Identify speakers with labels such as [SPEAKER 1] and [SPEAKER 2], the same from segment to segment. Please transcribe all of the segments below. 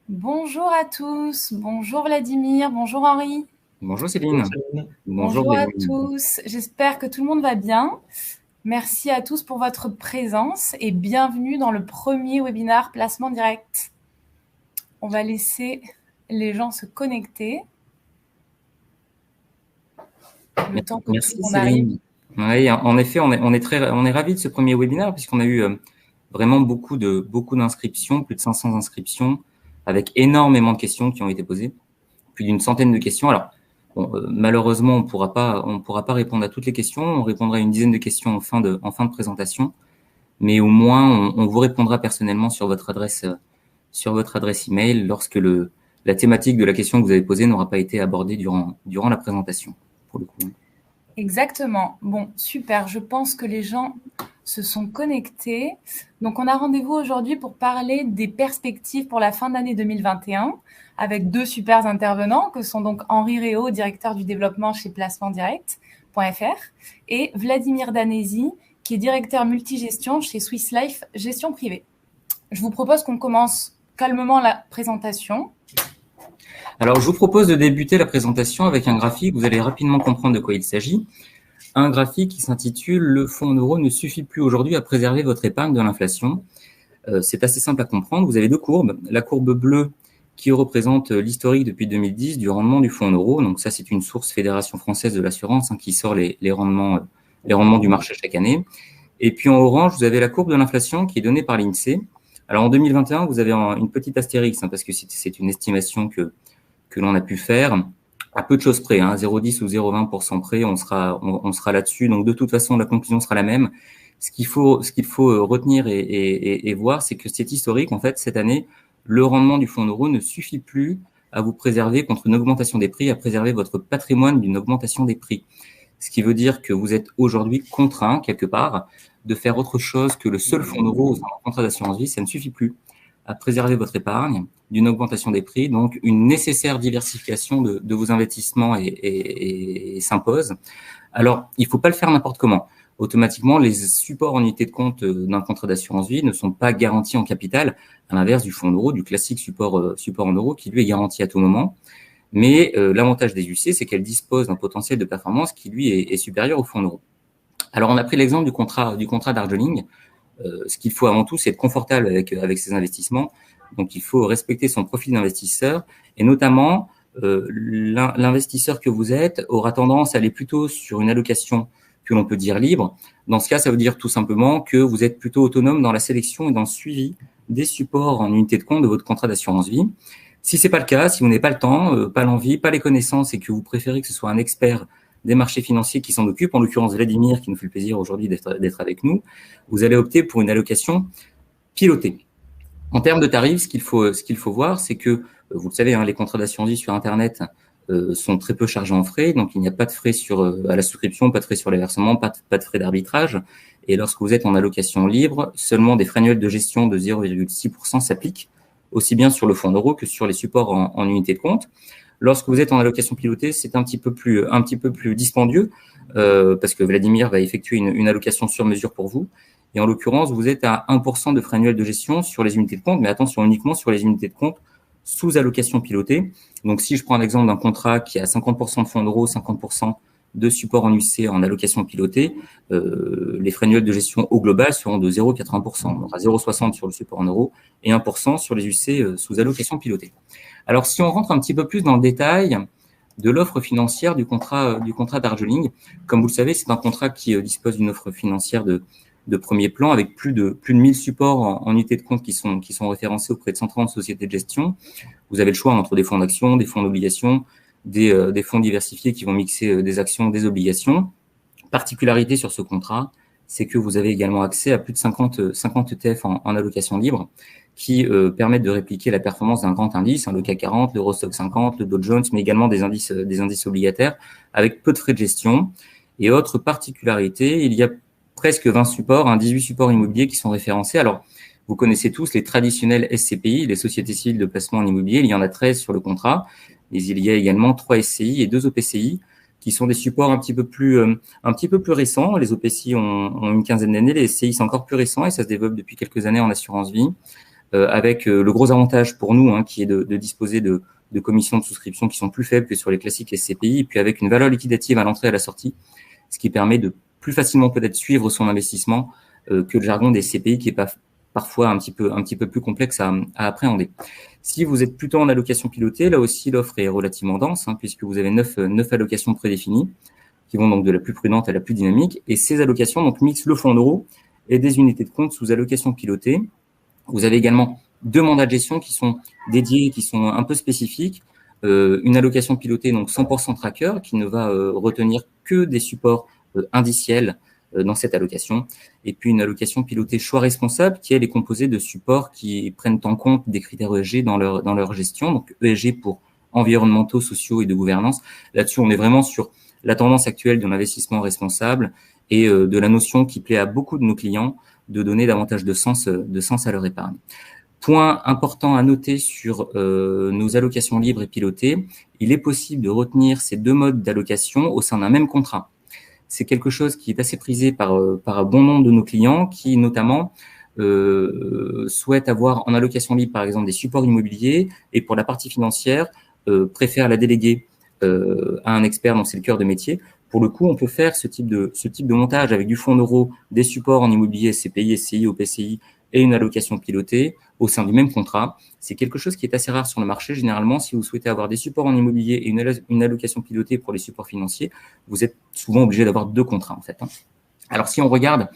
[SPEAKER 1] Bonjour à tous, bonjour Vladimir, bonjour Henri,
[SPEAKER 2] Bonjour
[SPEAKER 3] Bonjour
[SPEAKER 2] Céline.
[SPEAKER 3] Céline.
[SPEAKER 2] Bonjour
[SPEAKER 1] bonjour à
[SPEAKER 2] Virginie.
[SPEAKER 1] tous. J'espère que tout le monde va bien. Merci à tous pour votre présence et bienvenue dans le premier webinaire Placement Direct. On va laisser les gens se connecter le temps que tout le
[SPEAKER 2] Merci
[SPEAKER 1] monde arrive.
[SPEAKER 2] Céline. Oui, en effet, on est ravis de ce premier webinaire puisqu'on a eu vraiment beaucoup d'inscriptions, plus de 500 inscriptions, avec énormément de questions qui ont été posées, plus d'une centaine de questions. Alors, bon, malheureusement, on pourra pas répondre à toutes les questions. On répondra à une dizaine de questions en fin de présentation, mais au moins, on vous répondra personnellement sur votre adresse email lorsque la thématique de la question que vous avez posée n'aura pas été abordée durant la présentation, pour le coup.
[SPEAKER 1] Exactement. Bon, super. Je pense que les gens se sont connectés. Donc, on a rendez-vous aujourd'hui pour parler des perspectives pour la fin d'année 2021 avec deux super intervenants que sont donc Henri Réau, directeur du développement chez placementdirect.fr et Vladimir Danesi, qui est directeur multigestion chez Swiss Life Gestion Privée. Je vous propose qu'on commence calmement la présentation.
[SPEAKER 2] Alors, je vous propose de débuter la présentation avec un graphique. Vous allez rapidement comprendre de quoi il s'agit. Un graphique qui s'intitule «Le fonds en euros ne suffit plus aujourd'hui à préserver votre épargne de l'inflation». C'est assez simple à comprendre. Vous avez deux courbes. La courbe bleue qui représente l'historique depuis 2010 du rendement du fonds en euros. Donc ça, c'est une source Fédération française de l'assurance qui sort les rendements du marché chaque année. Et puis en orange, vous avez la courbe de l'inflation qui est donnée par l'INSEE. Alors en 2021, vous avez une petite astérix parce que c'est une estimation que l'on a pu faire à peu de choses près, 0,10 ou 0,20% près, on sera là-dessus. Donc de toute façon, la conclusion sera la même. Ce qu'il faut retenir et voir, c'est que c'est historique. En fait, cette année, le rendement du fonds en euros ne suffit plus à vous préserver contre une augmentation des prix, à préserver votre patrimoine d'une augmentation des prix. Ce qui veut dire que vous êtes aujourd'hui contraint, quelque part, de faire autre chose que le seul fonds en euros en contrat d'assurance vie. Ça ne suffit plus à préserver votre épargne d'une augmentation des prix. Donc, une nécessaire diversification de vos investissements et s'impose. Alors, il ne faut pas le faire n'importe comment. Automatiquement, les supports en unité de compte d'un contrat d'assurance vie ne sont pas garantis en capital, à l'inverse du fonds en euros, du classique support en euros, qui lui est garanti à tout moment. Mais l'avantage des UC, c'est qu'elle dispose d'un potentiel de performance qui, lui, est supérieur au fonds en euros. Alors, on a pris l'exemple du contrat d'Argeling. Ce qu'il faut avant tout, c'est être confortable avec ses investissements. Donc, il faut respecter son profil d'investisseur et notamment l'investisseur que vous êtes aura tendance à aller plutôt sur une allocation que l'on peut dire libre. Dans ce cas, ça veut dire tout simplement que vous êtes plutôt autonome dans la sélection et dans le suivi des supports en unité de compte de votre contrat d'assurance vie. Si c'est pas le cas, si vous n'avez pas le temps, pas l'envie, pas les connaissances et que vous préférez que ce soit un expert des marchés financiers qui s'en occupe, en l'occurrence Vladimir, qui nous fait le plaisir aujourd'hui d'être avec nous, vous allez opter pour une allocation pilotée. En termes de tarifs, ce qu'il faut voir, c'est que, vous le savez, les contrats d'assurance vie sur Internet sont très peu chargés en frais, donc il n'y a pas de frais à la souscription, pas de frais sur les versements, pas de frais d'arbitrage. Et lorsque vous êtes en allocation libre, seulement des frais annuels de gestion de 0,6% s'appliquent, aussi bien sur le fonds en euros que sur les supports en unité de compte. Lorsque vous êtes en allocation pilotée, c'est un petit peu plus dispendieux parce que Vladimir va effectuer une allocation sur mesure pour vous. Et en l'occurrence, vous êtes à 1% de frais annuels de gestion sur les unités de compte, mais attention uniquement sur les unités de compte sous allocation pilotée. Donc, si je prends l'exemple d'un contrat qui a 50% de fonds en euros, 50% de support en UC en allocation pilotée, les frais annuels de gestion au global seront de 0,80%. Donc, à 0,60 sur le support en euros et 1% sur les UC sous allocation pilotée. Alors, si on rentre un petit peu plus dans le détail de l'offre financière du contrat d'Argeling, comme vous le savez, c'est un contrat qui dispose d'une offre financière de premier plan avec plus de 1000 supports en unités de compte qui sont référencés auprès de 130 sociétés de gestion. Vous avez le choix entre des fonds d'action, des fonds d'obligation, des fonds diversifiés qui vont mixer des actions, des obligations. Particularité sur ce contrat, c'est que vous avez également accès à plus de 50 ETF en allocation libre qui permettent de répliquer la performance d'un grand indice, le CAC 40, l'Eurostoxx 50, le Dow Jones, mais également des indices obligataires avec peu de frais de gestion. Et autre particularité, il y a presque 20 supports, 18 supports immobiliers qui sont référencés. Alors, vous connaissez tous les traditionnels SCPI, les sociétés civiles de placement en immobilier. Il y en a 13 sur le contrat. Mais il y a également 3 SCI et 2 OPCI qui sont des supports un petit peu plus récents. Les OPCI ont une quinzaine d'années, les SCI sont encore plus récents et ça se développe depuis quelques années en assurance vie. avec le gros avantage pour nous, qui est de disposer de commissions de souscription qui sont plus faibles que sur les classiques SCPI, et puis avec une valeur liquidative à l'entrée et à la sortie, ce qui permet de plus facilement peut-être suivre son investissement que le jargon des CPI qui est parfois un petit peu plus complexe à appréhender. Si vous êtes plutôt en allocation pilotée, là aussi l'offre est relativement dense, puisque vous avez 9 allocations prédéfinies qui vont donc de la plus prudente à la plus dynamique, et ces allocations donc mixent le fonds en euros et des unités de compte sous allocation pilotée. Vous avez également 2 mandats de gestion qui sont dédiés, qui sont un peu spécifiques. Une allocation pilotée, donc 100% tracker, qui ne va retenir que des supports indiciels dans cette allocation. Et puis une allocation pilotée choix responsable, qui elle est composée de supports qui prennent en compte des critères ESG dans leur gestion. Donc ESG pour environnementaux, sociaux et de gouvernance. Là-dessus, on est vraiment sur la tendance actuelle de l'investissement responsable et de la notion qui plaît à beaucoup de nos clients de donner davantage de sens à leur épargne. Point important à noter sur nos allocations libres et pilotées, il est possible de retenir ces 2 modes d'allocation au sein d'un même contrat. C'est quelque chose qui est assez prisé par un bon nombre de nos clients qui notamment souhaitent avoir en allocation libre par exemple des supports immobiliers et pour la partie financière préfèrent la déléguer à un expert dont c'est le cœur de métier. Pour le coup, on peut faire ce type de montage avec du fonds en euros, des supports en immobilier, SCPI, SCI, OPCI et une allocation pilotée au sein du même contrat. C'est quelque chose qui est assez rare sur le marché. Généralement, si vous souhaitez avoir des supports en immobilier et une allocation pilotée pour les supports financiers, vous êtes souvent obligé d'avoir 2 contrats en fait. Alors, si on regarde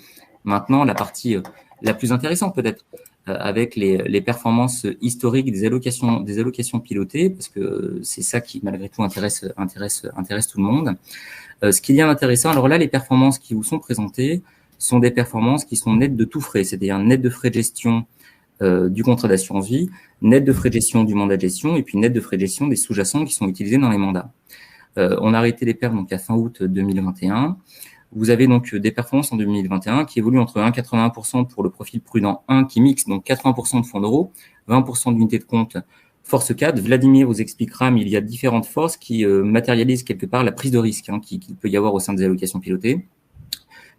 [SPEAKER 2] maintenant la partie la plus intéressante peut-être, avec les performances historiques des allocations pilotées, parce que c'est ça qui malgré tout intéresse tout le monde. Ce qu'il y a d'intéressant, alors là, les performances qui vous sont présentées sont des performances qui sont nettes de tout frais, c'est-à-dire nettes de frais de gestion du contrat d'assurance vie, nettes de frais de gestion du mandat de gestion, et puis nettes de frais de gestion des sous-jacents qui sont utilisés dans les mandats. On a arrêté les pertes donc à fin août 2021. Vous avez donc des performances en 2021 qui évoluent entre 1,81% pour le profil prudent 1 qui mixe donc 80% de fonds d'euros, 20% d'unités de compte force 4. Vladimir vous expliquera, mais il y a différentes forces qui matérialisent quelque part la prise de risque qu'il peut y avoir au sein des allocations pilotées.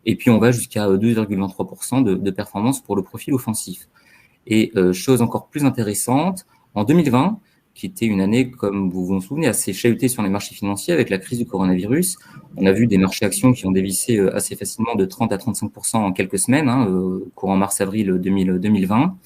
[SPEAKER 2] Et puis on va jusqu'à 2,23% de performance pour le profil offensif. Et chose encore plus intéressante, en 2020, qui était une année, comme vous vous en souvenez, assez chahutée sur les marchés financiers avec la crise du coronavirus. On a vu des marchés actions qui ont dévissé assez facilement de 30 à 35% en quelques semaines, courant mars-avril 2020.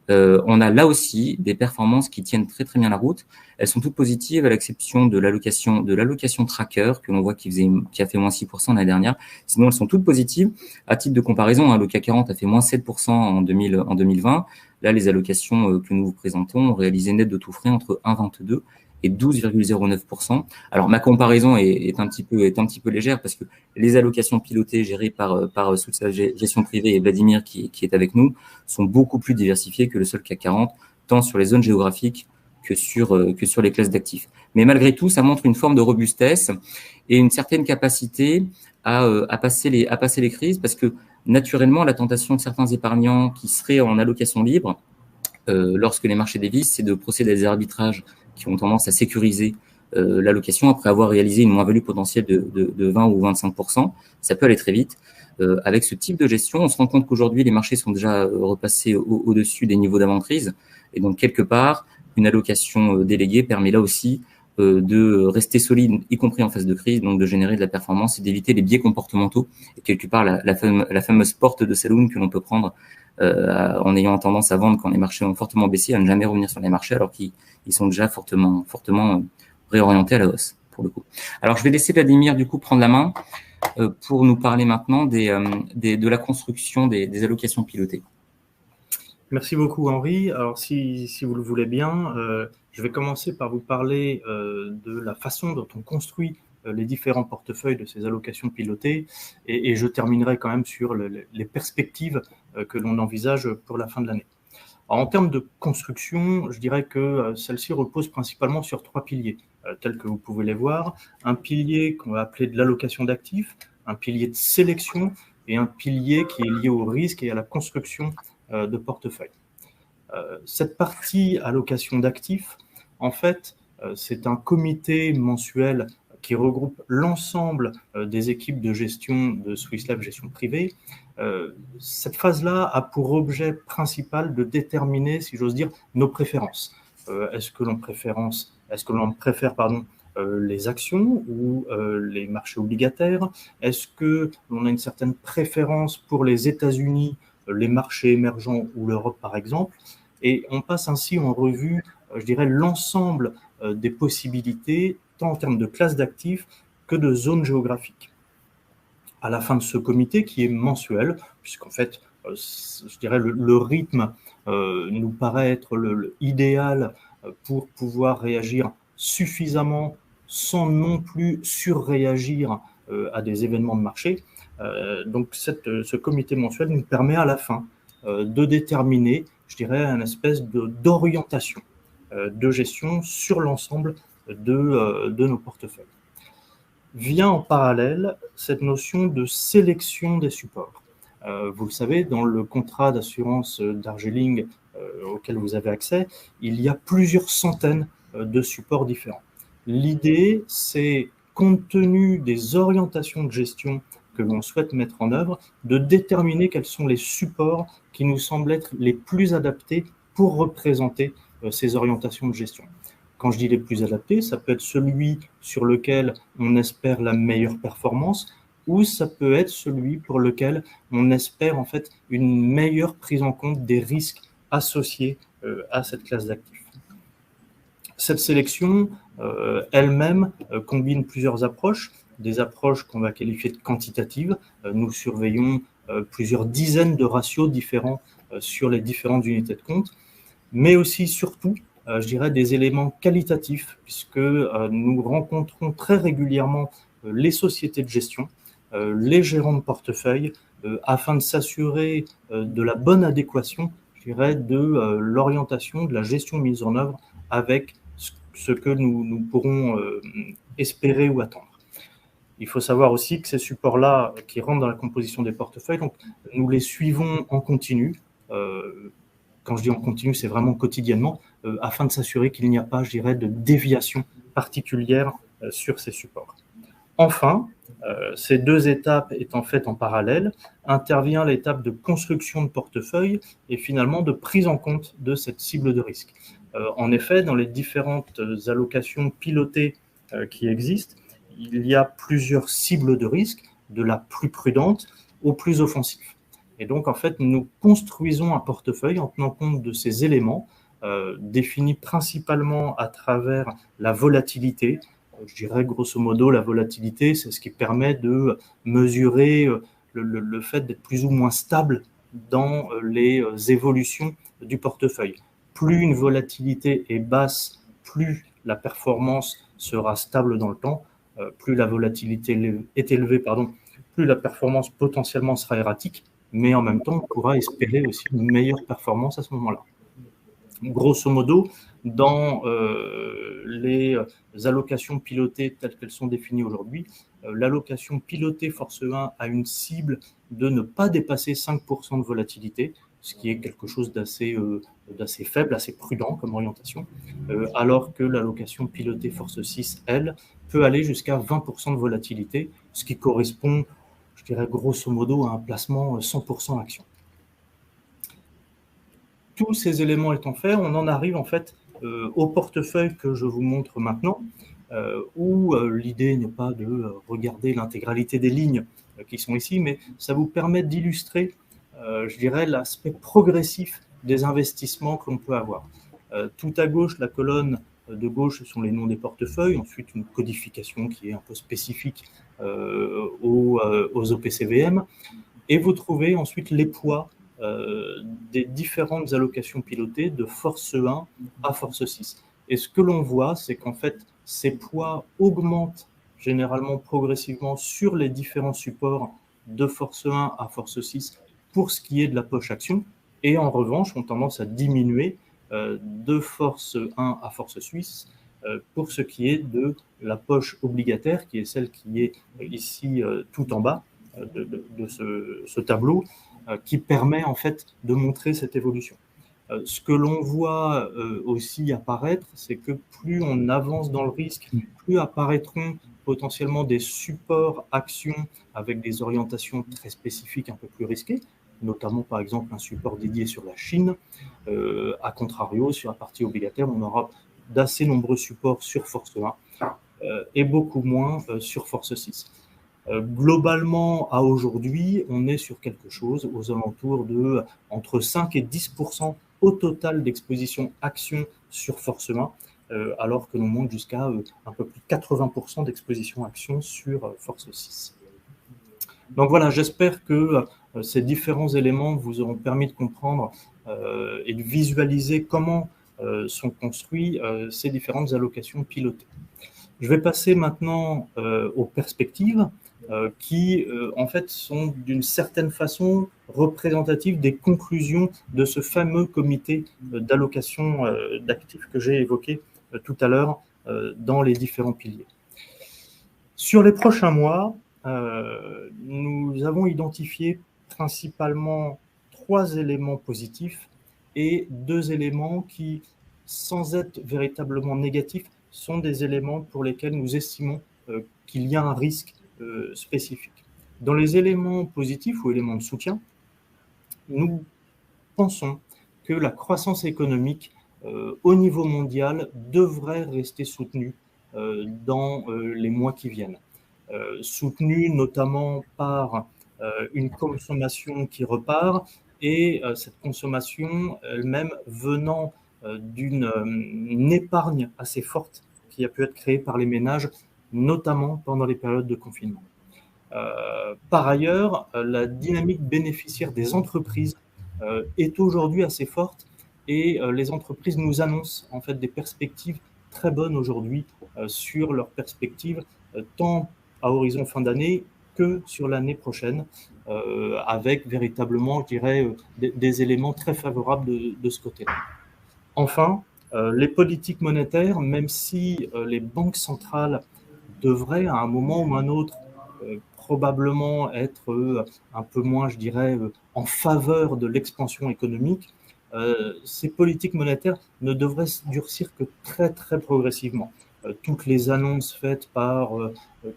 [SPEAKER 2] On a là aussi des performances qui tiennent très très bien la route. Elles sont toutes positives à l'exception de l'allocation tracker que l'on voit qui a fait moins 6% l'année dernière. Sinon, elles sont toutes positives. À titre de comparaison, le CAC 40 a fait moins 7% en 2020. Là, les allocations que nous vous présentons ont réalisé net de tout frais entre 1,22 et 12,09%. Alors ma comparaison est un petit peu légère parce que les allocations pilotées gérées par sous sa gestion privée et Vladimir qui est avec nous sont beaucoup plus diversifiées que le seul CAC 40, tant sur les zones géographiques que sur les classes d'actifs. Mais malgré tout, ça montre une forme de robustesse et une certaine capacité à passer les crises parce que naturellement, la tentation de certains épargnants qui seraient en allocation libre, lorsque les marchés dévissent, c'est de procéder à des arbitrages qui ont tendance à sécuriser l'allocation après avoir réalisé une moins-value potentielle de 20 ou 25%. Ça peut aller très vite. Avec ce type de gestion, on se rend compte qu'aujourd'hui, les marchés sont déjà repassés au-dessus des niveaux d'avant-crise. Et donc, quelque part, une allocation déléguée permet là aussi de rester solide, y compris en phase de crise, donc de générer de la performance et d'éviter les biais comportementaux. Et quelque part, la fameuse porte de saloon que l'on peut prendre en ayant tendance à vendre quand les marchés ont fortement baissé, à ne jamais revenir sur les marchés alors qu'ils sont déjà fortement réorientés à la hausse, pour le coup. Alors, je vais laisser Vladimir, du coup, prendre la main pour nous parler maintenant de la construction des allocations pilotées.
[SPEAKER 3] Merci beaucoup, Henri. Alors, si vous le voulez bien, je vais commencer par vous parler de la façon dont on construit les différents portefeuilles de ces allocations pilotées et je terminerai quand même sur les perspectives que l'on envisage pour la fin de l'année. En termes de construction, je dirais que celle-ci repose principalement sur 3 piliers, tels que vous pouvez les voir. Un pilier qu'on va appeler de l'allocation d'actifs, un pilier de sélection et un pilier qui est lié au risque et à la construction de portefeuille. Cette partie allocation d'actifs, en fait, c'est un comité mensuel qui regroupe l'ensemble des équipes de gestion de Swiss Life Gestion Privée. Cette phase-là a pour objet principal de déterminer, si j'ose dire, nos préférences. Est-ce que l'on préfère les actions ou les marchés obligataires? Est-ce que l'on a une certaine préférence pour les États-Unis, les marchés émergents ou l'Europe par exemple? Et on passe ainsi en revue, je dirais, l'ensemble des possibilités, tant en termes de classes d'actifs que de zones géographiques. À la fin de ce comité, qui est mensuel, puisqu'en fait, je dirais, le rythme nous paraît être idéal pour pouvoir réagir suffisamment sans non plus surréagir à des événements de marché. Donc, ce comité mensuel nous permet à la fin de déterminer, je dirais, une espèce d'orientation de gestion sur l'ensemble de nos portefeuilles. Vient en parallèle cette notion de sélection des supports. Vous le savez, dans le contrat d'assurance Darjeeling auquel vous avez accès, il y a plusieurs centaines de supports différents. L'idée, c'est, compte tenu des orientations de gestion que l'on souhaite mettre en œuvre, de déterminer quels sont les supports qui nous semblent être les plus adaptés pour représenter ces orientations de gestion. Quand je dis les plus adaptés, ça peut être celui sur lequel on espère la meilleure performance, ou ça peut être celui pour lequel on espère en fait une meilleure prise en compte des risques associés à cette classe d'actifs. Cette sélection elle-même combine plusieurs approches, des approches qu'on va qualifier de quantitatives. Nous surveillons plusieurs dizaines de ratios différents sur les différentes unités de compte, mais aussi, surtout, je dirais, des éléments qualitatifs, puisque nous rencontrons très régulièrement les sociétés de gestion, les gérants de portefeuille, afin de s'assurer de la bonne adéquation, je dirais, de l'orientation, de la gestion mise en œuvre avec ce que nous pourrons espérer ou attendre. Il faut savoir aussi que ces supports-là, qui rentrent dans la composition des portefeuilles, donc, nous les suivons en continu. Quand je dis en continu, c'est vraiment quotidiennement, afin de s'assurer qu'il n'y a pas, je dirais, de déviation particulière sur ces supports. Enfin, ces deux étapes étant faites en parallèle, intervient l'étape de construction de portefeuille et finalement de prise en compte de cette cible de risque. En effet, dans les différentes allocations pilotées qui existent, il y a plusieurs cibles de risque, de la plus prudente au plus offensive. Et donc, en fait, nous construisons un portefeuille en tenant compte de ces éléments, définis principalement à travers la volatilité. Je dirais, grosso modo, la volatilité, c'est ce qui permet de mesurer le fait d'être plus ou moins stable dans les évolutions du portefeuille. Plus une volatilité est basse, plus la performance sera stable dans le temps. Plus la volatilité est élevée, plus la performance potentiellement sera erratique, mais en même temps, on pourra espérer aussi une meilleure performance à ce moment-là. Grosso modo, dans les allocations pilotées telles qu'elles sont définies aujourd'hui, l'allocation pilotée Force 1 a une cible de ne pas dépasser 5% de volatilité, ce qui est quelque chose d'assez faible, assez prudent comme orientation, alors que l'allocation pilotée Force 6, elle, peut aller jusqu'à 20% de volatilité, ce qui correspond, je dirais grosso modo, à un placement 100% action. Tous ces éléments étant faits, on en arrive en fait au portefeuille que je vous montre maintenant, où l'idée n'est pas de regarder l'intégralité des lignes qui sont ici, mais ça vous permet d'illustrer, je dirais, l'aspect progressif des investissements que l'on peut avoir. Tout à gauche, la colonne de gauche, ce sont les noms des portefeuilles, ensuite une codification qui est un peu spécifique aux OPCVM, et vous trouvez ensuite les poids des différentes allocations pilotées de Force 1 à Force 6. Et ce que l'on voit, c'est qu'en fait, ces poids augmentent généralement progressivement sur les différents supports de Force 1 à Force 6 pour ce qui est de la poche action, et en revanche, ont tendance à diminuer de Force 1 à Force 6 pour ce qui est de la poche obligataire, qui est celle qui est ici tout en bas de ce tableau, qui permet en fait de montrer cette évolution. Ce que l'on voit aussi apparaître, c'est que plus on avance dans le risque, plus apparaîtront potentiellement des supports actions avec des orientations très spécifiques un peu plus risquées, notamment par exemple un support dédié sur la Chine. À contrario, sur la partie obligataire, on aura d'assez nombreux supports sur Force 1 et beaucoup moins sur Force 6. Globalement, à aujourd'hui, on est sur quelque chose aux alentours de entre 5 et 10% au total d'exposition action sur Force 1, alors que l'on monte jusqu'à un peu plus de 80% d'exposition action sur Force 6. Donc voilà, j'espère que ces différents éléments vous auront permis de comprendre et de visualiser comment sont construites ces différentes allocations pilotées. Je vais passer maintenant aux perspectives qui, en fait, sont d'une certaine façon représentatives des conclusions de ce fameux comité d'allocation d'actifs que j'ai évoqué tout à l'heure dans les différents piliers. Sur les prochains mois, nous avons identifié principalement 3 éléments positifs et 2 éléments qui, sans être véritablement négatifs, sont des éléments pour lesquels nous estimons qu'il y a un risque spécifique. Dans les éléments positifs ou éléments de soutien, nous pensons que la croissance économique au niveau mondial devrait rester soutenue dans les mois qui viennent. Soutenue notamment par une consommation qui repart et cette consommation elle-même venant d'une épargne assez forte qui a pu être créée par les ménages, notamment pendant les périodes de confinement. Par ailleurs, la dynamique bénéficiaire des entreprises est aujourd'hui assez forte et les entreprises nous annoncent en fait des perspectives très bonnes aujourd'hui sur leurs perspectives, tant à horizon fin d'année que sur l'année prochaine, avec véritablement, je dirais, des éléments très favorables de ce côté-là. Enfin, les politiques monétaires, même si les banques centrales devraient à un moment ou un autre probablement être un peu moins, je dirais, en faveur de l'expansion économique, ces politiques monétaires ne devraient se durcir que très très progressivement. Toutes les annonces faites par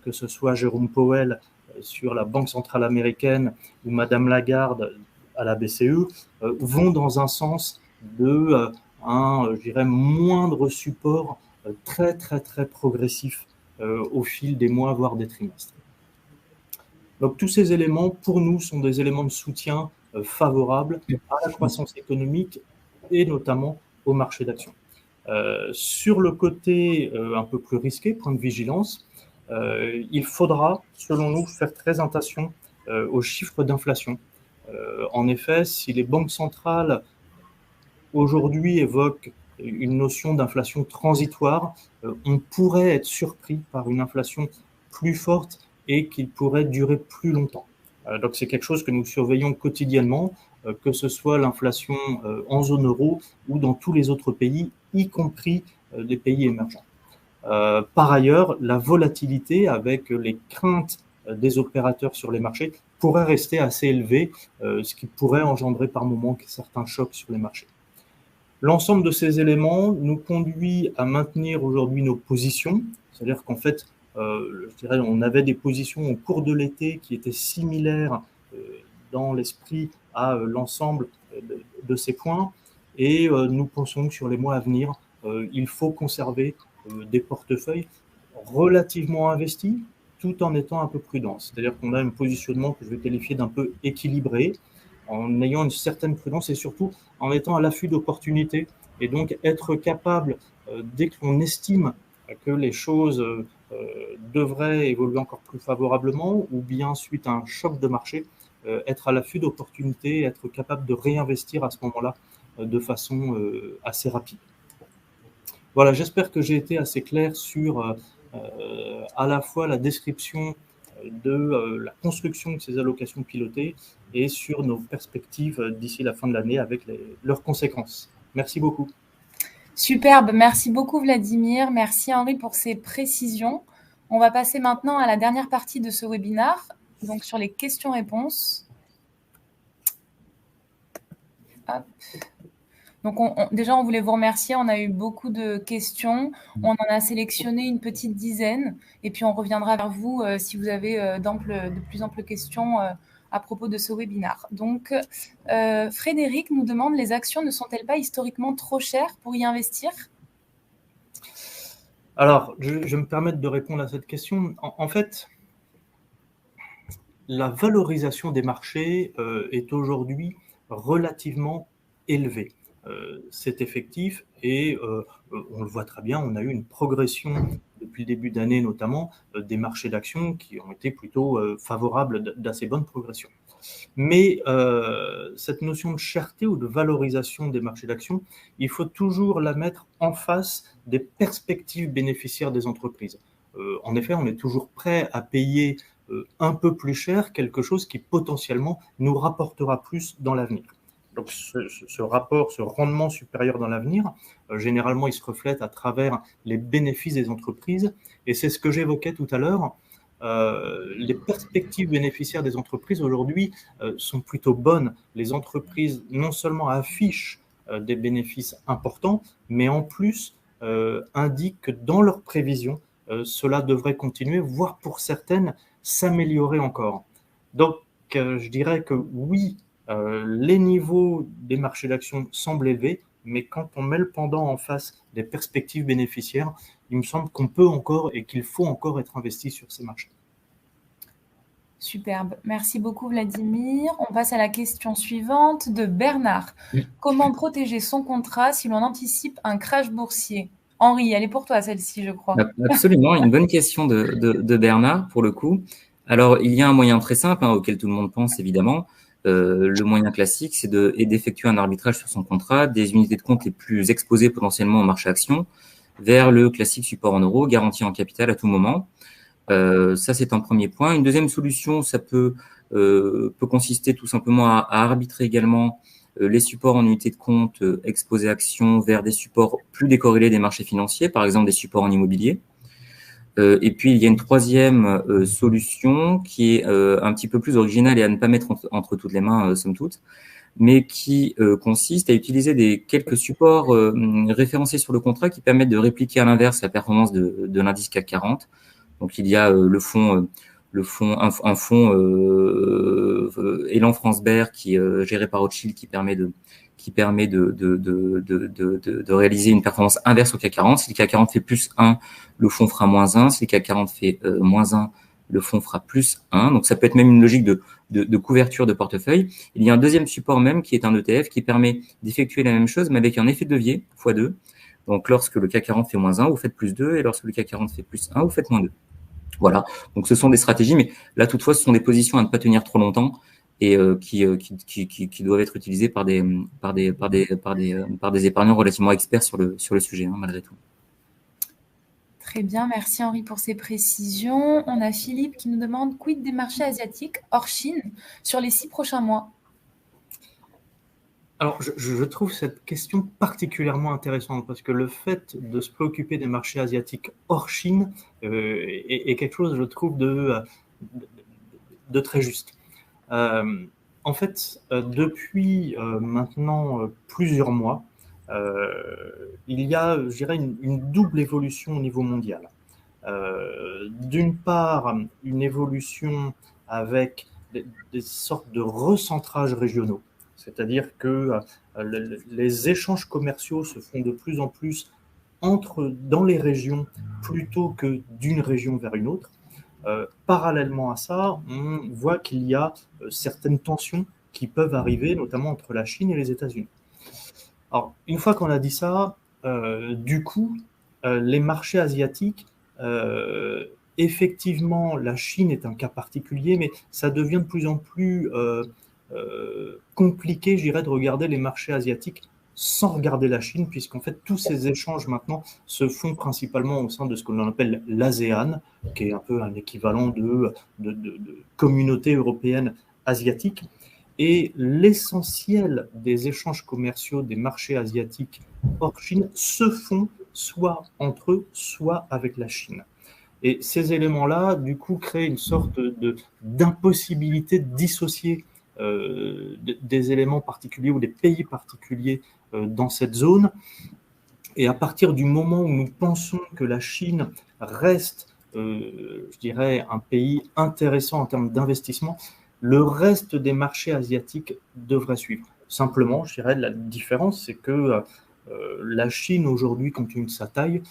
[SPEAKER 3] que ce soit Jérôme Powell sur la Banque centrale américaine ou Madame Lagarde à la BCE vont dans un sens de je dirais, moindre support très très très progressif au fil des mois, voire des trimestres. Donc tous ces éléments, pour nous, sont des éléments de soutien favorables à la croissance économique et notamment au marché d'actions. Sur le côté un peu plus risqué, point de vigilance, il faudra, selon nous, faire très attention aux chiffres d'inflation. En effet, si les banques centrales aujourd'hui évoquent une notion d'inflation transitoire, on pourrait être surpris par une inflation plus forte et qu'il pourrait durer plus longtemps. Donc c'est quelque chose que nous surveillons quotidiennement, que ce soit l'inflation en zone euro ou dans tous les autres pays, y compris les pays émergents. Par ailleurs, la volatilité avec les craintes des opérateurs sur les marchés pourrait rester assez élevée, ce qui pourrait engendrer par moments certains chocs sur les marchés. L'ensemble de ces éléments nous conduit à maintenir aujourd'hui nos positions, c'est-à-dire qu'en fait, je dirais, on avait des positions au cours de l'été qui étaient similaires dans l'esprit à l'ensemble de ces points, et nous pensons que sur les mois à venir, il faut conserver des portefeuilles relativement investis, tout en étant un peu prudent. C'est-à-dire qu'on a un positionnement que je vais qualifier d'un peu équilibré, en ayant une certaine prudence et surtout en étant à l'affût d'opportunités, et donc être capable, dès que l'on estime que les choses devraient évoluer encore plus favorablement, ou bien suite à un choc de marché, être à l'affût d'opportunités, être capable de réinvestir à ce moment-là de façon assez rapide. Voilà, j'espère que j'ai été assez clair sur à la fois la description de la construction de ces allocations pilotées et sur nos perspectives d'ici la fin de l'année avec leurs conséquences. Merci beaucoup.
[SPEAKER 1] Superbe, merci beaucoup Vladimir, merci Henri pour ces précisions. On va passer maintenant à la dernière partie de ce webinaire, donc sur les questions-réponses. Hop. Donc, déjà, on voulait vous remercier. On a eu beaucoup de questions. On en a sélectionné une petite dizaine. Et puis, on reviendra vers vous si vous avez de plus amples questions à propos de ce webinaire. Donc, Frédéric nous demande, les actions ne sont-elles pas historiquement trop chères pour y investir?
[SPEAKER 3] Alors, je vais me permettre de répondre à cette question. En fait, la valorisation des marchés est aujourd'hui relativement élevée. C'est effectif et on le voit très bien, on a eu une progression depuis le début d'année notamment des marchés d'actions qui ont été plutôt favorables, d'assez bonne progression. Mais cette notion de cherté ou de valorisation des marchés d'actions, il faut toujours la mettre en face des perspectives bénéficiaires des entreprises. En effet, on est toujours prêt à payer un peu plus cher quelque chose qui potentiellement nous rapportera plus dans l'avenir. Donc ce rapport, ce rendement supérieur dans l'avenir, généralement, il se reflète à travers les bénéfices des entreprises. Et c'est ce que j'évoquais tout à l'heure. Les perspectives bénéficiaires des entreprises aujourd'hui sont plutôt bonnes. Les entreprises non seulement affichent des bénéfices importants, mais en plus indiquent que dans leurs prévisions, cela devrait continuer, voire pour certaines, s'améliorer encore. Donc, je dirais que oui, les niveaux des marchés d'actions semblent élevés, mais quand on met le pendant en face des perspectives bénéficiaires, il me semble qu'on peut encore et qu'il faut encore être investi sur ces marchés.
[SPEAKER 1] Superbe. Merci beaucoup, Vladimir. On passe à la question suivante de Bernard. Comment protéger son contrat si l'on anticipe un crash boursier? Henri, elle est pour toi, celle-ci, je crois.
[SPEAKER 2] Absolument, une bonne question de Bernard, pour le coup. Alors, il y a un moyen très simple, auquel tout le monde pense, évidemment. Le moyen classique, c'est d'effectuer un arbitrage sur son contrat des unités de compte les plus exposées potentiellement au marché action vers le classique support en euros, garanti en capital à tout moment. Ça, c'est un premier point. Une deuxième solution, ça peut consister tout simplement à arbitrer également les supports en unité de compte exposés actions vers des supports plus décorrélés des marchés financiers, par exemple des supports en immobilier. Et puis, il y a une troisième solution qui est un petit peu plus originale et à ne pas mettre entre toutes les mains, somme toute, mais qui consiste à utiliser quelques supports référencés sur le contrat qui permettent de répliquer à l'inverse la performance de l'indice CAC 40. Donc, il y a un fonds Élan France Bear qui est géré par Rothschild qui permet de réaliser une performance inverse au CAC 40. Si le CAC 40 fait plus 1, le fonds fera moins 1. Si le CAC 40 fait moins 1, le fonds fera plus 1. Donc, ça peut être même une logique de couverture de portefeuille. Il y a un deuxième support même qui est un ETF qui permet d'effectuer la même chose, mais avec un effet de levier x2. Donc, lorsque le CAC 40 fait moins 1, vous faites plus 2. Et lorsque le CAC 40 fait plus 1, vous faites moins 2. Voilà. Donc, ce sont des stratégies, mais là, toutefois, ce sont des positions à ne pas tenir trop longtemps et qui doivent être utilisées par des épargnants relativement experts sur le sujet, malgré tout.
[SPEAKER 1] Très bien, merci Henri pour ces précisions. On a Philippe qui nous demande quid des marchés asiatiques hors Chine sur les 6 prochains mois?
[SPEAKER 3] Alors, je trouve cette question particulièrement intéressante parce que le fait de se préoccuper des marchés asiatiques hors Chine est quelque chose, je trouve, de très juste. En fait, depuis maintenant plusieurs mois, il y a, je dirais, une double évolution au niveau mondial. D'une part, une évolution avec des sortes de recentrages régionaux. C'est-à-dire que les échanges commerciaux se font de plus en plus dans les régions plutôt que d'une région vers une autre. Parallèlement à ça, on voit qu'il y a certaines tensions qui peuvent arriver, notamment entre la Chine et les États-Unis. Alors, une fois qu'on a dit ça, du coup, les marchés asiatiques, effectivement, la Chine est un cas particulier, mais ça devient de plus en plus compliqué, je dirais, de regarder les marchés asiatiques sans regarder la Chine, puisqu'en fait, tous ces échanges maintenant se font principalement au sein de ce que l'on appelle l'ASEAN, qui est un peu un équivalent de communauté européenne asiatique. Et l'essentiel des échanges commerciaux des marchés asiatiques hors Chine se font soit entre eux, soit avec la Chine. Et ces éléments-là, du coup, créent une sorte d'impossibilité de dissocier des éléments particuliers ou des pays particuliers dans cette zone. Et à partir du moment où nous pensons que la Chine reste, je dirais, un pays intéressant en termes d'investissement, le reste des marchés asiatiques devrait suivre. Simplement, je dirais, la différence, c'est que la Chine, aujourd'hui, compte tenu de sa taille,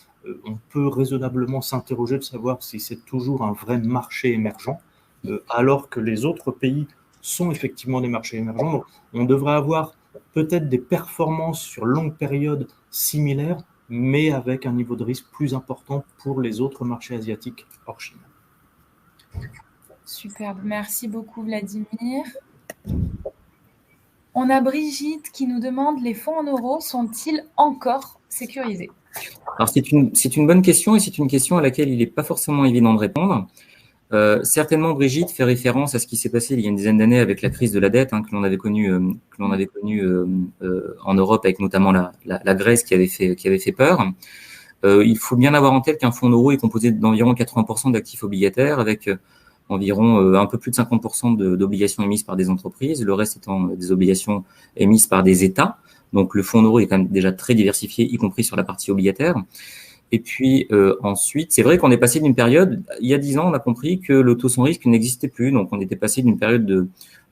[SPEAKER 3] on peut raisonnablement s'interroger de savoir si c'est toujours un vrai marché émergent, alors que les autres pays sont effectivement des marchés émergents. Donc, on devrait avoir peut-être des performances sur longue période similaires, mais avec un niveau de risque plus important pour les autres marchés asiatiques hors Chine.
[SPEAKER 1] Superbe, merci beaucoup Vladimir. On a Brigitte qui nous demande, les fonds en euros sont-ils encore sécurisés?
[SPEAKER 2] Alors c'est une bonne question et c'est une question à laquelle il n'est pas forcément évident de répondre. Certainement, Brigitte fait référence à ce qui s'est passé il y a une dizaine d'années avec la crise de la dette que l'on avait connue en Europe, avec notamment la Grèce qui avait fait peur. Il faut bien avoir en tête qu'un fonds euro est composé d'environ 80% d'actifs obligataires, avec environ un peu plus de 50% d'obligations émises par des entreprises, le reste étant des obligations émises par des États. Donc le fonds euro est quand même déjà très diversifié, y compris sur la partie obligataire. Et puis ensuite, c'est vrai qu'on est passé d'une période, il y a 10 ans, on a compris que le taux sans risque n'existait plus. Donc on était passé d'une période de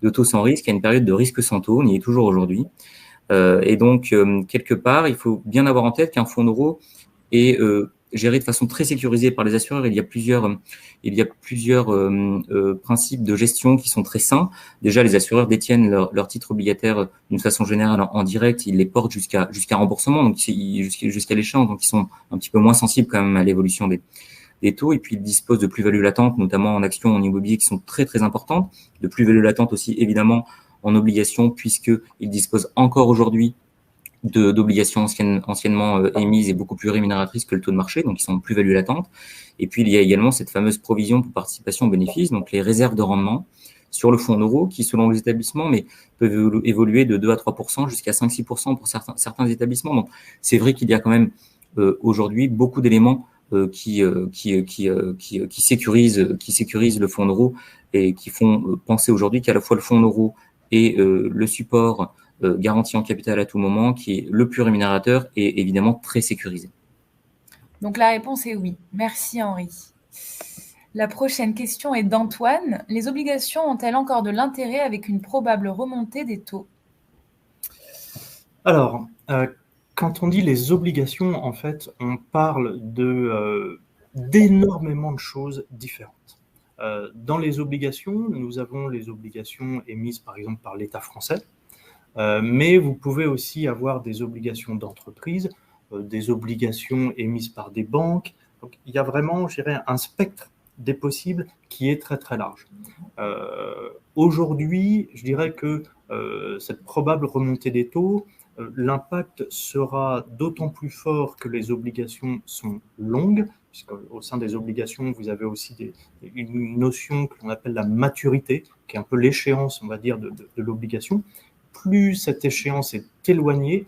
[SPEAKER 2] taux sans risque à une période de risque sans taux. On y est toujours aujourd'hui. Et donc, quelque part, il faut bien avoir en tête qu'un fonds euro est géré de façon très sécurisée par les assureurs. Il y a plusieurs principes de gestion qui sont très sains. Déjà, les assureurs détiennent leurs titres obligataires d'une façon générale en direct. Ils les portent jusqu'à remboursement, donc jusqu'à l'échéance. Donc, ils sont un petit peu moins sensibles quand même à l'évolution des taux. Et puis, ils disposent de plus-values latentes, notamment en actions, en immobilier, qui sont très, très importantes. De plus-values latentes aussi, évidemment, en obligations, puisqu'ils disposent encore aujourd'hui d'obligations anciennement émises et beaucoup plus rémunératrices que le taux de marché, donc ils sont en plus-value latente. Et puis, il y a également cette fameuse provision pour participation aux bénéfices, donc les réserves de rendement sur le fonds euro, qui, selon les établissements, peuvent évoluer de 2 à 3%, jusqu'à 5-6% pour certains établissements. Donc, c'est vrai qu'il y a quand même aujourd'hui beaucoup d'éléments qui sécurisent le fonds euro et qui font penser aujourd'hui qu'à la fois le fonds euro et le support garanti en capital à tout moment, qui est le plus rémunérateur et évidemment très sécurisé.
[SPEAKER 1] Donc la réponse est oui. Merci Henri. La prochaine question est d'Antoine. Les obligations ont-elles encore de l'intérêt avec une probable remontée des taux?
[SPEAKER 3] Alors, quand on dit les obligations, en fait, on parle d'énormément de choses différentes. Dans les obligations, nous avons les obligations émises par exemple par l'État français, mais vous pouvez aussi avoir des obligations d'entreprise, des obligations émises par des banques. Donc, il y a vraiment, je dirais, un spectre des possibles qui est très très large. Aujourd'hui, je dirais que cette probable remontée des taux, l'impact sera d'autant plus fort que les obligations sont longues, puisqu'au sein des obligations, vous avez aussi une notion que l'on appelle la maturité, qui est un peu l'échéance, on va dire, de l'obligation. Plus cette échéance est éloignée,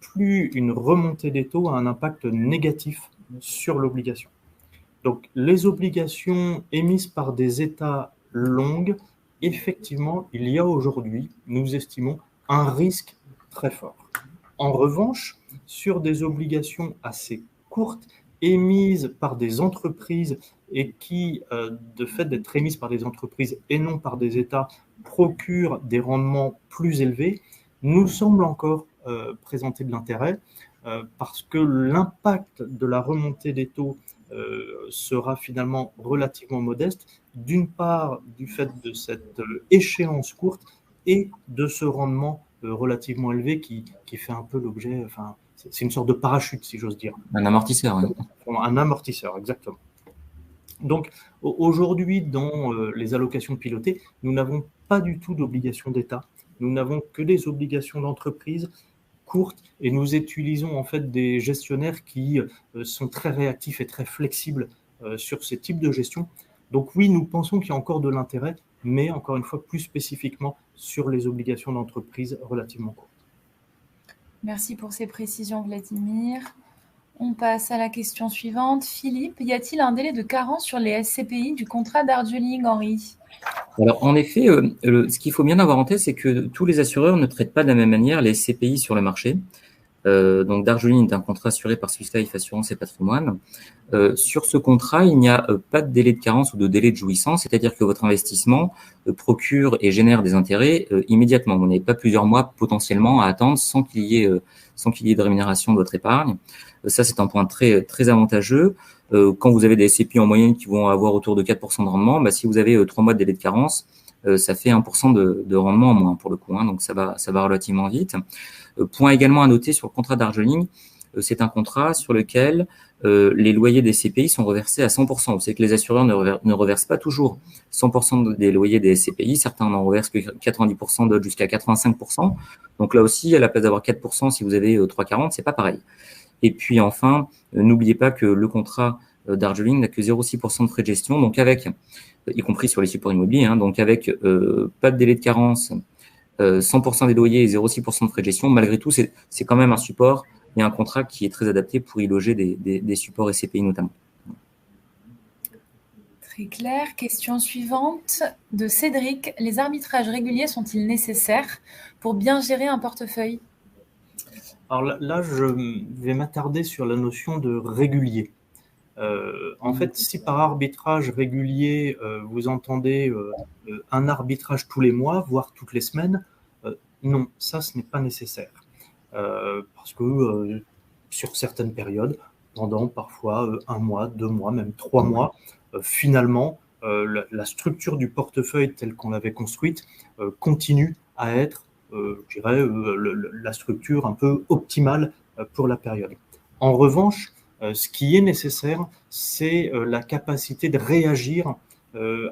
[SPEAKER 3] plus une remontée des taux a un impact négatif sur l'obligation. Donc, les obligations émises par des États longues, effectivement, il y a aujourd'hui, nous estimons, un risque très fort. En revanche, sur des obligations assez courtes, émises par des entreprises et qui, de fait d'être émises par des entreprises et non par des États, procurent des rendements plus élevés, nous semble encore présenter de l'intérêt parce que l'impact de la remontée des taux sera finalement relativement modeste, d'une part du fait de cette échéance courte et de ce rendement relativement élevé qui fait un peu l'objet, enfin, c'est une sorte de parachute, si j'ose dire.
[SPEAKER 2] Un amortisseur, oui.
[SPEAKER 3] Un amortisseur, exactement. Donc, aujourd'hui, dans les allocations pilotées, nous n'avons pas du tout d'obligations d'État. Nous n'avons que des obligations d'entreprise courtes et nous utilisons en fait des gestionnaires qui sont très réactifs et très flexibles sur ce type de gestion. Donc oui, nous pensons qu'il y a encore de l'intérêt, mais encore une fois, plus spécifiquement sur les obligations d'entreprise relativement courtes.
[SPEAKER 1] Merci pour ces précisions, Vladimir. On passe à la question suivante. Philippe, y a-t-il un délai de carence sur les SCPI du contrat Darjeeling, Henri?
[SPEAKER 2] Alors, en effet, ce qu'il faut bien avoir en tête, c'est que tous les assureurs ne traitent pas de la même manière les SCPI sur le marché. Donc, Darjeeling est un contrat assuré par Swiss Life Assurance et Patrimoine. Sur ce contrat, il n'y a pas de délai de carence ou de délai de jouissance, c'est-à-dire que votre investissement procure et génère des intérêts immédiatement. Vous n'avez pas plusieurs mois potentiellement à attendre sans qu'il y ait de rémunération de votre épargne. Ça, c'est un point très, très avantageux. Quand vous avez des SCPI en moyenne qui vont avoir autour de 4% de rendement, si vous avez 3 mois de délai de carence, ça fait 1% de rendement en moins pour le coup, hein, donc ça va relativement vite. Point également à noter sur le contrat Darjeeling, c'est un contrat sur lequel les loyers des SCPI sont reversés à 100%. Vous savez que les assureurs ne reversent pas toujours 100% des loyers des SCPI. Certains n'en reversent que 90%, d'autres jusqu'à 85%. Donc là aussi, à la place d'avoir 4%, si vous avez 3,40, c'est pas pareil. Et puis enfin, n'oubliez pas que le contrat Darjeeling n'a que 0,6% de frais de gestion, donc avec, y compris sur les supports immobiliers, hein, donc avec pas de délai de carence, 100% des loyers et 0,6% de frais de gestion. Malgré tout, c'est quand même un support et un contrat qui est très adapté pour y loger des supports SCPI notamment.
[SPEAKER 1] Très clair. Question suivante de Cédric. Les arbitrages réguliers sont-ils nécessaires pour bien gérer un portefeuille?
[SPEAKER 3] Alors là, je vais m'attarder sur la notion de régulier. En fait, si par arbitrage régulier, vous entendez un arbitrage tous les mois, voire toutes les semaines, non, ça, ce n'est pas nécessaire. Parce que sur certaines périodes, pendant parfois 1 mois, 2 mois, même 3 mois, finalement, la structure du portefeuille telle qu'on l'avait construite continue à être, je dirais, la structure un peu optimale pour la période. En revanche, ce qui est nécessaire, c'est la capacité de réagir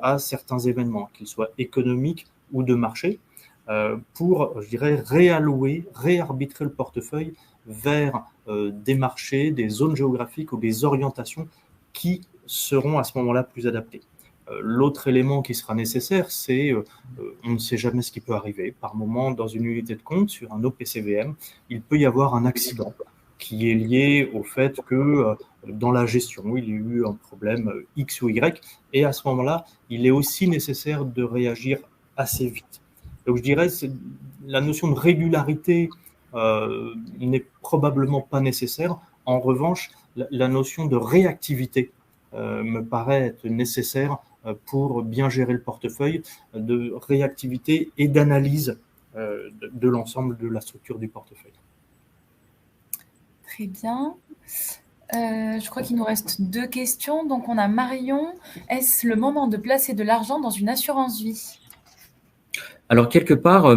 [SPEAKER 3] à certains événements, qu'ils soient économiques ou de marché, pour, je dirais, réarbitrer le portefeuille vers des marchés, des zones géographiques ou des orientations qui seront à ce moment-là plus adaptées. L'autre élément qui sera nécessaire, c'est on ne sait jamais ce qui peut arriver. Par moment, dans une unité de compte, sur un OPCVM, il peut y avoir un accident qui est lié au fait que dans la gestion, il y a eu un problème X ou Y, et à ce moment-là, il est aussi nécessaire de réagir assez vite. Donc je dirais que la notion de régularité n'est probablement pas nécessaire. En revanche, la notion de réactivité me paraît être nécessaire pour bien gérer le portefeuille, de réactivité et d'analyse de l'ensemble de la structure du portefeuille.
[SPEAKER 1] Très bien. Je crois qu'il nous reste 2 questions. Donc, on a Marion. Est-ce le moment de placer de l'argent dans une assurance vie?
[SPEAKER 2] Alors, quelque part,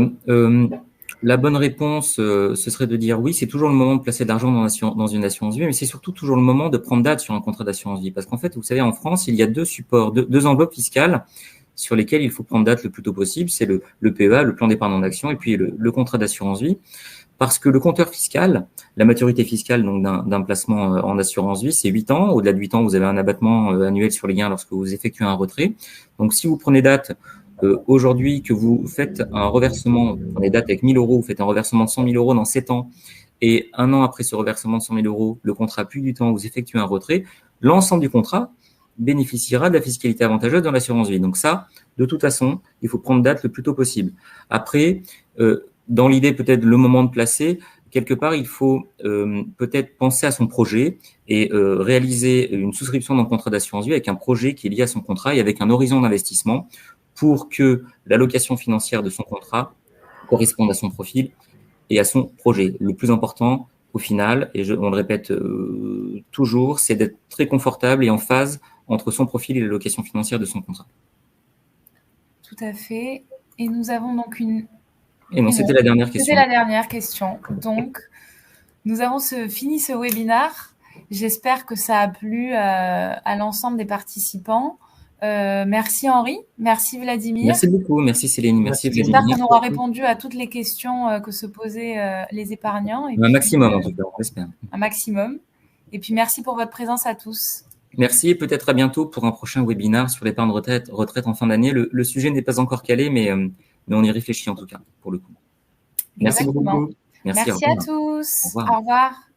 [SPEAKER 2] la bonne réponse, ce serait de dire oui, c'est toujours le moment de placer de l'argent dans une assurance vie, mais c'est surtout toujours le moment de prendre date sur un contrat d'assurance vie. Parce qu'en fait, vous savez, en France, il y a 2 supports, 2 enveloppes fiscales sur lesquelles il faut prendre date le plus tôt possible. C'est le PEA, le plan d'épargne en action, et puis le contrat d'assurance vie. Parce que le compteur fiscal, la maturité fiscale donc d'un placement en assurance vie, c'est 8 ans. Au-delà de 8 ans, vous avez un abattement annuel sur les gains lorsque vous effectuez un retrait. Donc, si vous prenez date aujourd'hui, que vous faites un reversement, vous prenez date avec 1 000 €, vous faites un reversement de 100 000 € dans 7 ans, et 1 an après ce reversement de 100 000 €, le contrat plus du temps, vous effectuez un retrait, l'ensemble du contrat bénéficiera de la fiscalité avantageuse dans l'assurance vie. Donc ça, de toute façon, il faut prendre date le plus tôt possible. Après, dans l'idée peut-être le moment de placer, quelque part, il faut peut-être penser à son projet et réaliser une souscription dans le contrat d'assurance vie avec un projet qui est lié à son contrat et avec un horizon d'investissement pour que l'allocation financière de son contrat corresponde à son profil et à son projet. Le plus important, au final, et on le répète toujours, c'est d'être très confortable et en phase entre son profil et l'allocation financière de son contrat.
[SPEAKER 1] Tout à fait. Et nous avons donc une...
[SPEAKER 2] Et non, c'était la dernière question.
[SPEAKER 1] C'était la dernière question. Donc, nous avons fini ce webinaire. J'espère que ça a plu à l'ensemble des participants. Merci Henri, merci Vladimir.
[SPEAKER 2] Merci beaucoup, merci Céline, merci Vladimir.
[SPEAKER 1] J'espère qu'on aura répondu à toutes les questions que se posaient les épargnants. Et
[SPEAKER 2] un maximum en tout cas, on espère.
[SPEAKER 1] Un maximum. Et puis merci pour votre présence à tous.
[SPEAKER 2] Merci et peut-être à bientôt pour un prochain webinaire sur l'épargne retraite en fin d'année. Le sujet n'est pas encore calé, mais on y réfléchit en tout cas, pour le coup. Merci beaucoup.
[SPEAKER 1] Merci à tous.
[SPEAKER 2] Au revoir.
[SPEAKER 1] Au revoir.